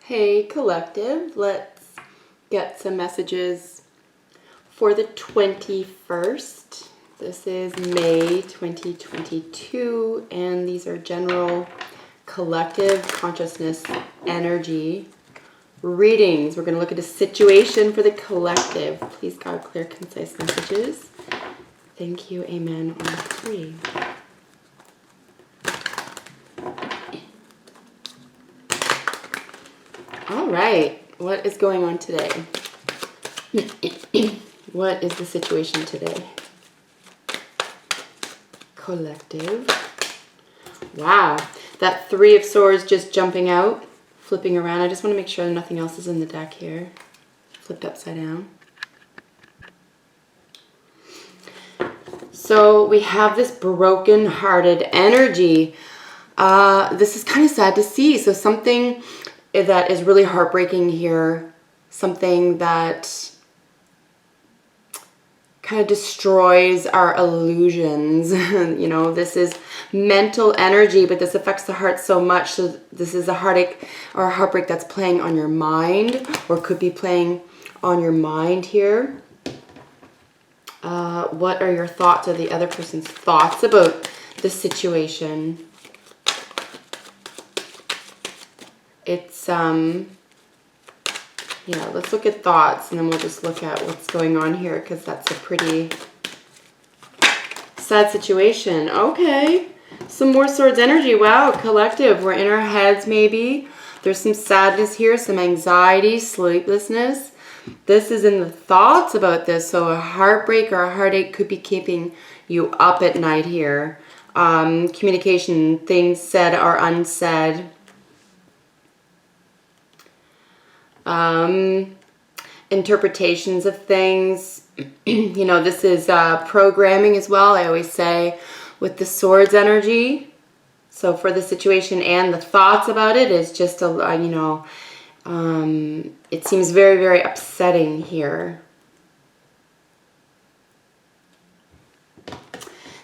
Hey collective, let's get some messages for the 21st. This is May 2022, and these are general collective consciousness energy readings. We're going to look at a situation for the collective. Please, God, clear, concise messages. Thank you. Amen. On three. All right. What is going on today? What is the situation today? Collective. Wow. That Three of Swords just jumping out, flipping around. I just want to make sure nothing else is in the deck here. Flipped upside down. So we have this broken-hearted energy. This is kind of sad to see. So something that is really heartbreaking here, something that kind of destroys our illusions. You know, this is mental energy, but this affects the heart so much. So this is a heartache or a heartbreak that's playing on your mind, or could be playing on your mind here. What are your thoughts, or the other person's thoughts about the situation? It's, yeah, let's look at thoughts, and then we'll just look at what's going on here, because that's a pretty sad situation. Okay, some more Swords energy. Wow, collective. We're in our heads maybe. There's some sadness here, some anxiety, sleeplessness. This is in the thoughts about this. So a heartbreak or a heartache could be keeping you up at night here. Communication, things said or unsaid. Interpretations of things. You know, this is programming as well, I always say, with the Swords energy. So for the situation and the thoughts about it is just, you know, it seems very, very upsetting here.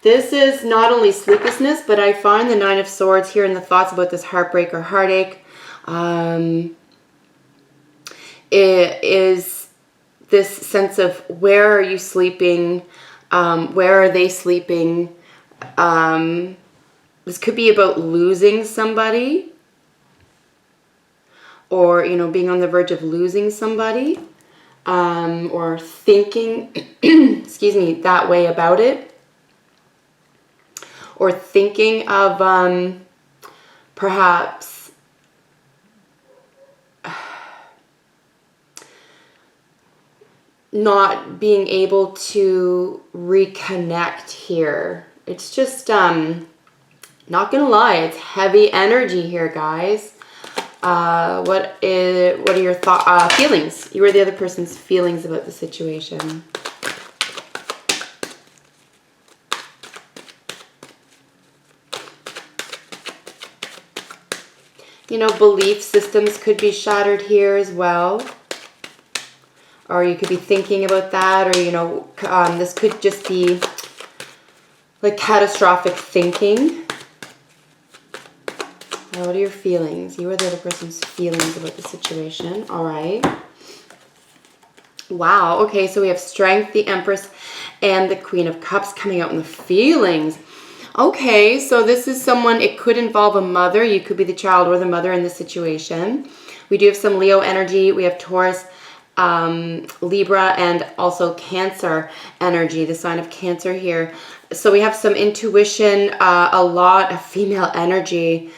This is not only sleeplessness, but I find the Nine of Swords here in the thoughts about this heartbreak or heartache. It is this sense of, where are you sleeping? Where are they sleeping? This could be about losing somebody, or, you know, being on the verge of losing somebody, or thinking, excuse me, that way about it, or thinking of perhaps not being able to reconnect here. It's just, not gonna lie, it's heavy energy here, guys. What are your feelings? You are the other person's feelings about the situation. You know, belief systems could be shattered here as well. Or you could be thinking about that, or, you know, this could just be like catastrophic thinking. Now, what are your feelings? You are the other person's feelings about the situation. All right. Wow. Okay, so we have Strength, the Empress, and the Queen of Cups coming out in the feelings. Okay, so this is someone, it could involve a mother. You could be the child or the mother in this situation. We do have some Leo energy. We have Taurus, Libra, and also Cancer energy, the sign of Cancer here. So we have some intuition, a lot of female energy.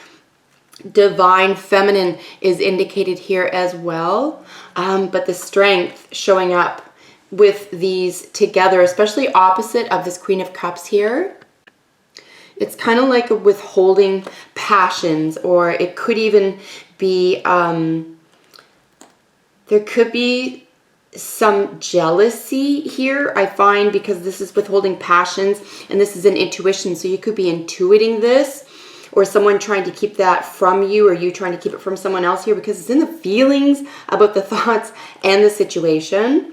Divine feminine is indicated here as well, but the strength showing up with these together, especially opposite of this Queen of Cups here. It's kind of like a withholding passions, or it could even be there could be some jealousy here, I find, because this is withholding passions and this is an intuition. So you could be intuiting this, or someone trying to keep that from you, or you trying to keep it from someone else here, because it's in the feelings about the thoughts and the situation.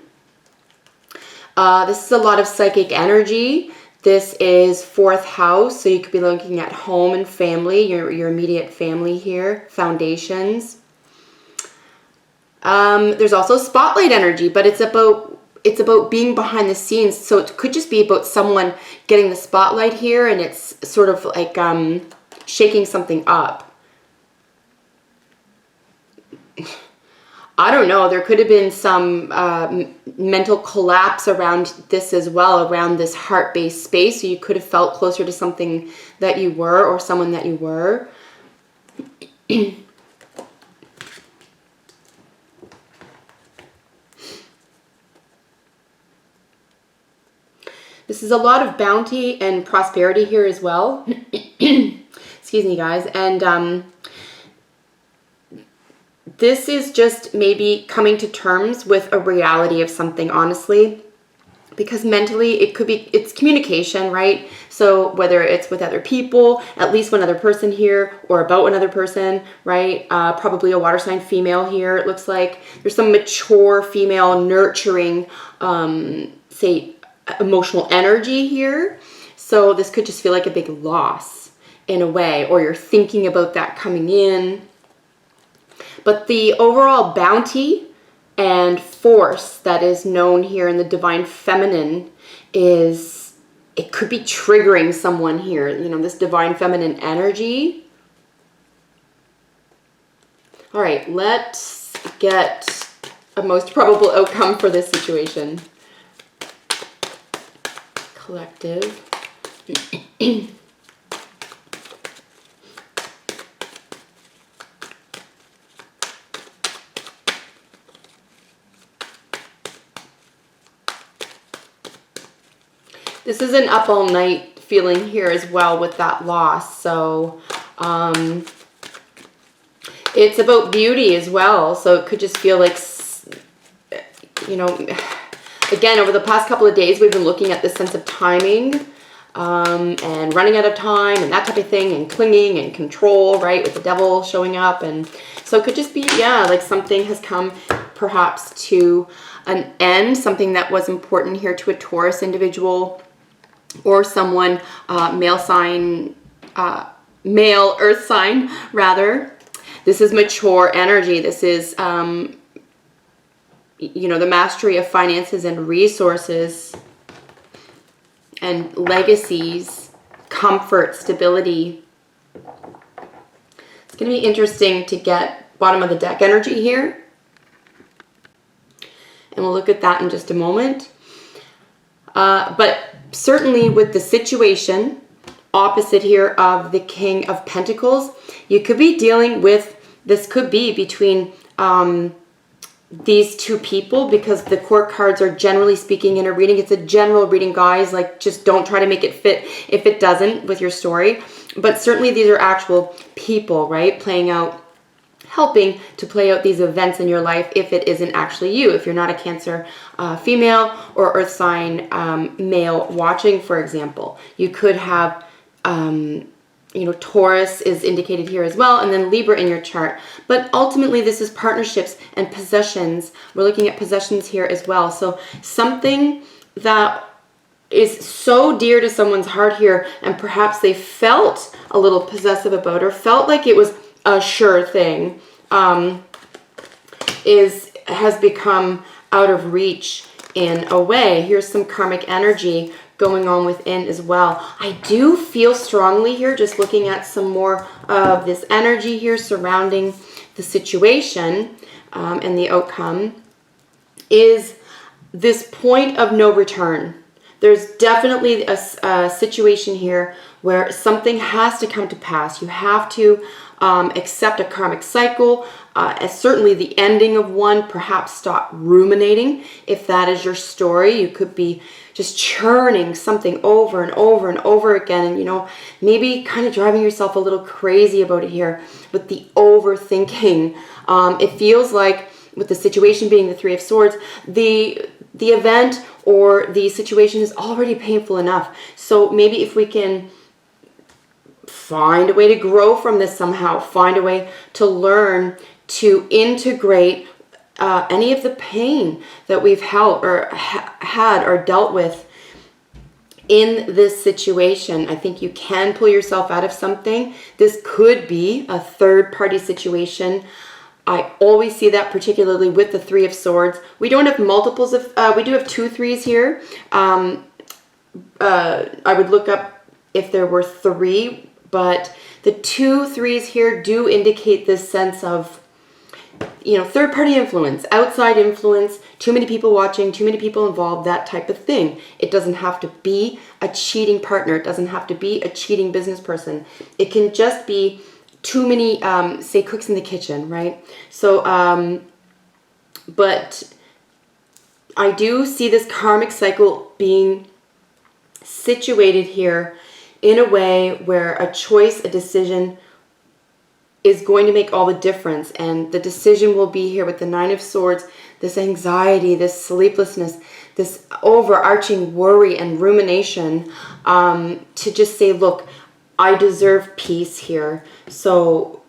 This is a lot of psychic energy. This is 4th house, so you could be looking at home and family, your immediate family here, foundations. There's also spotlight energy, but it's about being behind the scenes. So it could just be about someone getting the spotlight here, and it's sort of like shaking something up. I don't know. There could have been some mental collapse around this as well, around this heart-based space. So you could have felt closer to something that you were, or someone that you were. This is a lot of bounty and prosperity here as well. Excuse me, guys. And this is just maybe coming to terms with a reality of something, honestly. Because mentally, it's communication, right? So whether it's with other people, at least one other person here, or about another person, right? Probably a water sign female here, it looks like. There's some mature female nurturing, say, emotional energy here. So this could just feel like a big loss in a way, or you're thinking about that coming in. But the overall bounty and force that is known here in the divine feminine is, it could be triggering someone here, you know, this divine feminine energy. All right, let's get a most probable outcome for this situation. Collective. This is an up all night feeling here as well with that loss. So it's about beauty as well. So it could just feel like, you know, again, over the past couple of days, we've been looking at this sense of timing and running out of time and that type of thing, and clinging and control, right, with the devil showing up. And so it could just be, yeah, like something has come perhaps to an end, something that was important here to a Taurus individual or someone, male earth sign, rather. This is mature energy. This is, you know, the mastery of finances and resources and legacies, comfort, stability. It's going to be interesting to get bottom of the deck energy here. And we'll look at that in just a moment. But certainly with the situation opposite here of the King of Pentacles, you could be dealing with, this could be between these two people, because the court cards are generally speaking in a reading. It's a general reading, guys. Like, just don't try to make it fit if it doesn't with your story. But certainly these are actual people, right? Playing out, helping to play out these events in your life if it isn't actually you. If you're not a Cancer female or earth sign male watching, for example. You could have, you know, Taurus is indicated here as well, and then Libra in your chart. But ultimately, this is partnerships and possessions. We're looking at possessions here as well. So something that is so dear to someone's heart here, and perhaps they felt a little possessive about, or felt like it was a sure thing, has become out of reach in a way. Here's some karmic energy going on within as well. I do feel strongly here, just looking at some more of this energy here surrounding the situation and the outcome, is this point of no return. There's definitely a situation here where something has to come to pass. You have to accept a karmic cycle, certainly the ending of one. Perhaps stop ruminating. If that is your story, you could be just churning something over and over and over again, and, you know, maybe kind of driving yourself a little crazy about it here with the overthinking. It feels like, with the situation being the Three of Swords, the event or the situation is already painful enough. So maybe if we can find a way to grow from this somehow, find a way to learn to integrate any of the pain that we've held or had or dealt with in this situation, I think you can pull yourself out of something. This could be a third-party situation. I always see that, particularly with the Three of Swords. We don't have multiples of, we do have 2 3s here. I would look up if there were 3, but the 2 3s here do indicate this sense of, you know, third-party influence, outside influence, too many people watching, too many people involved, that type of thing. It doesn't have to be a cheating partner. It doesn't have to be a cheating business person. It can just be too many, say, cooks in the kitchen, right? So, but I do see this karmic cycle being situated here in a way where a choice, a decision is going to make all the difference. And the decision will be here with the Nine of Swords, this anxiety, this sleeplessness, this overarching worry and rumination, to just say, look, I deserve peace here. So,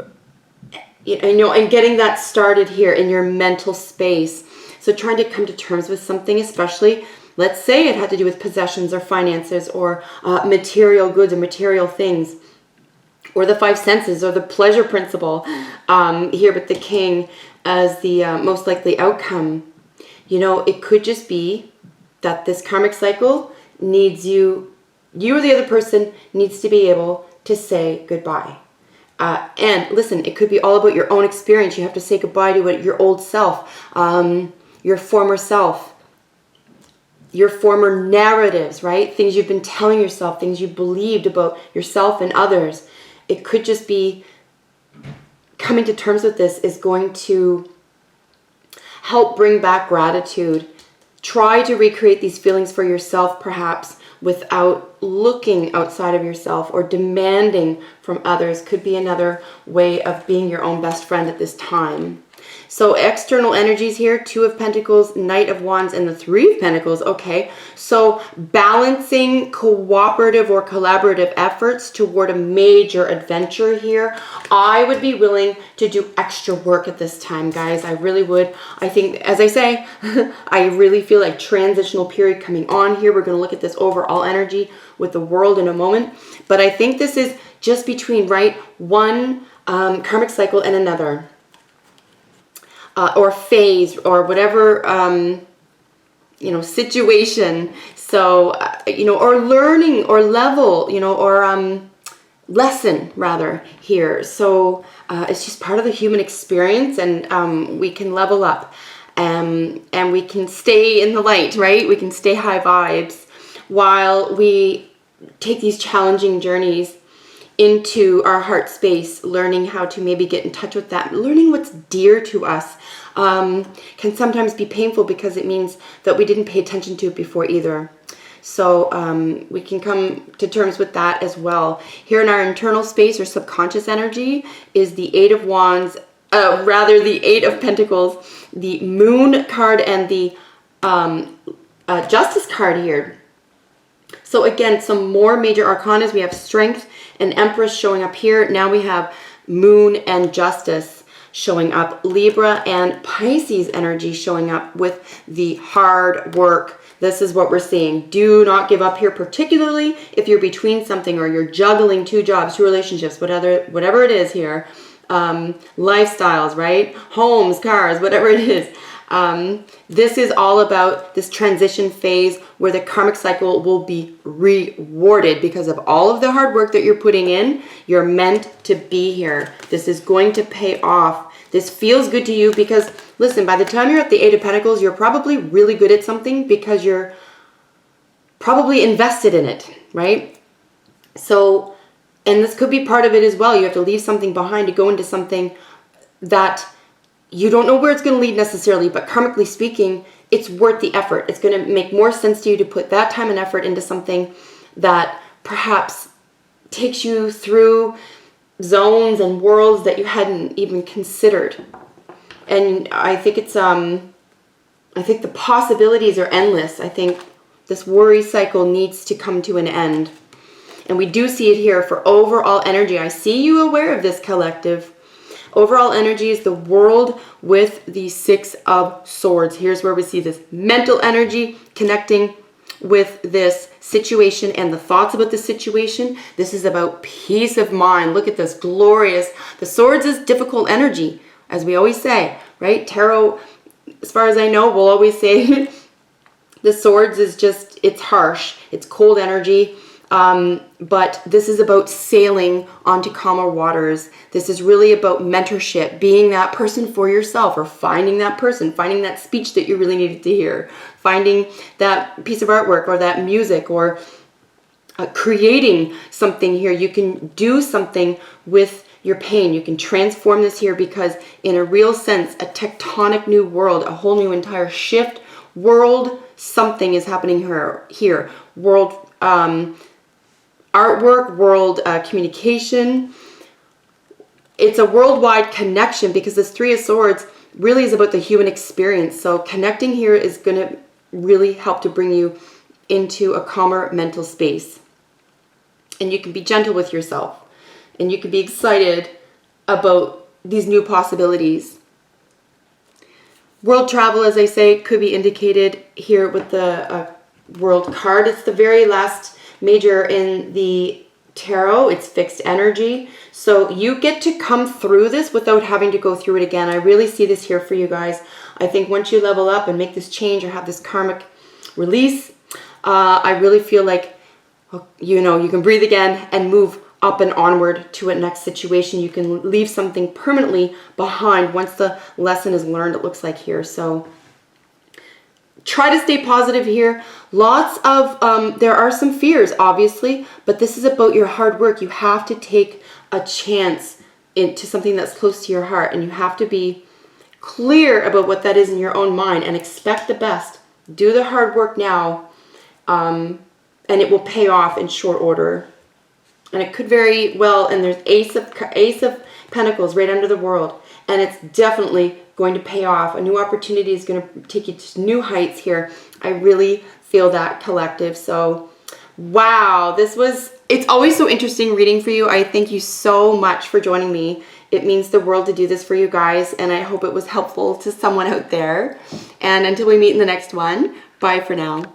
you know, and getting that started here in your mental space. So trying to come to terms with something, especially, let's say it had to do with possessions or finances or material goods or material things, or the 5 senses or the pleasure principle, here with the King as the most likely outcome. You know, it could just be that this karmic cycle needs you or the other person needs to be able to say goodbye. And listen, it could be all about your own experience. You have to say goodbye to your old self, your former self, your former narratives, right? Things you've been telling yourself, things you believed about yourself and others. It could just be coming to terms with this is going to help bring back gratitude. Try to recreate these feelings for yourself, perhaps, without looking outside of yourself or demanding from others. Could be another way of being your own best friend at this time. So external energies here, 2 of Pentacles, Knight of Wands, and the 3 of Pentacles. Okay, so balancing cooperative or collaborative efforts toward a major adventure here. I would be willing to do extra work at this time, guys. I really would. I think, as I say, I really feel like transitional period coming on here. We're going to look at this overall energy with the world in a moment. But I think this is just between, right, one karmic cycle and another. Or phase, or whatever, you know, situation. So, you know, or learning, or level, you know, or lesson, rather, here. So, it's just part of the human experience, and we can level up, and we can stay in the light, right? We can stay high vibes while we take these challenging journeys into our heart space, learning how to maybe get in touch with that, learning what's dear to us. Can sometimes be painful because it means that we didn't pay attention to it before either. So we can come to terms with that as well. Here in our internal space or subconscious energy is the 8 of Wands, the 8 of Pentacles, the Moon card, and the Justice card here. So again, some more major arcanas. We have Strength and Empress showing up here. Now we have Moon and Justice showing up. Libra and Pisces energy showing up with the hard work. This is what we're seeing. Do not give up here, particularly if you're between something or you're juggling 2 jobs, 2 relationships, whatever it is here. Lifestyles, right? Homes, cars, whatever it is. This is all about this transition phase where the karmic cycle will be rewarded because of all of the hard work that you're putting in. You're meant to be here. This is going to pay off. This feels good to you because, listen, by the time you're at the 8 of Pentacles, you're probably really good at something because you're probably invested in it, right? So, and this could be part of it as well. You have to leave something behind to go into something that you don't know where it's going to lead necessarily, but karmically speaking, it's worth the effort. It's going to make more sense to you to put that time and effort into something that perhaps takes you through zones and worlds that you hadn't even considered. And I think it's, I think the possibilities are endless. I think this worry cycle needs to come to an end. And we do see it here for overall energy. I see you aware of this, collective. Overall energy is the world with the 6 of Swords. Here's where we see this mental energy connecting with this situation and the thoughts about the situation. This is about peace of mind. Look at this, glorious. The Swords is difficult energy. as we always say, right? Tarot, as far as I know, will always say the swords is just, it's harsh, it's cold energy. But this is about sailing onto calmer waters. This is really about mentorship, being that person for yourself, or finding that person, finding that speech that you really needed to hear, finding that piece of artwork or that music, or creating something here. You can do something with your pain. You can transform this here, because in a real sense, a tectonic new world, a whole new entire shift, world, something is happening here. World, artwork, world communication. It's a worldwide connection, because this Three of Swords really is about the human experience. So connecting here is going to really help to bring you into a calmer mental space. And you can be gentle with yourself. And you can be excited about these new possibilities. World travel, as I say, could be indicated here with the World card. It's the very last major in the tarot. It's fixed energy. So you get to come through this without having to go through it again. I really see this here for you guys. I think once you level up and make this change or have this karmic release, I really feel like, you know, you can breathe again and move up and onward to a next situation. You can leave something permanently behind once the lesson is learned, it looks like here. So try to stay positive here. Lots of, there are some fears, obviously, but this is about your hard work. You have to take a chance into something that's close to your heart, and you have to be clear about what that is in your own mind and expect the best. Do the hard work now, and it will pay off in short order. And it could very well, and there's Ace of Pentacles right under the World, and it's definitely going to pay off. A new opportunity is going to take you to new heights here. I really feel that, collective. So, wow, it's always so interesting reading for you. I thank you so much for joining me. It means the world to do this for you guys, and I hope it was helpful to someone out there. And until we meet in the next one, bye for now.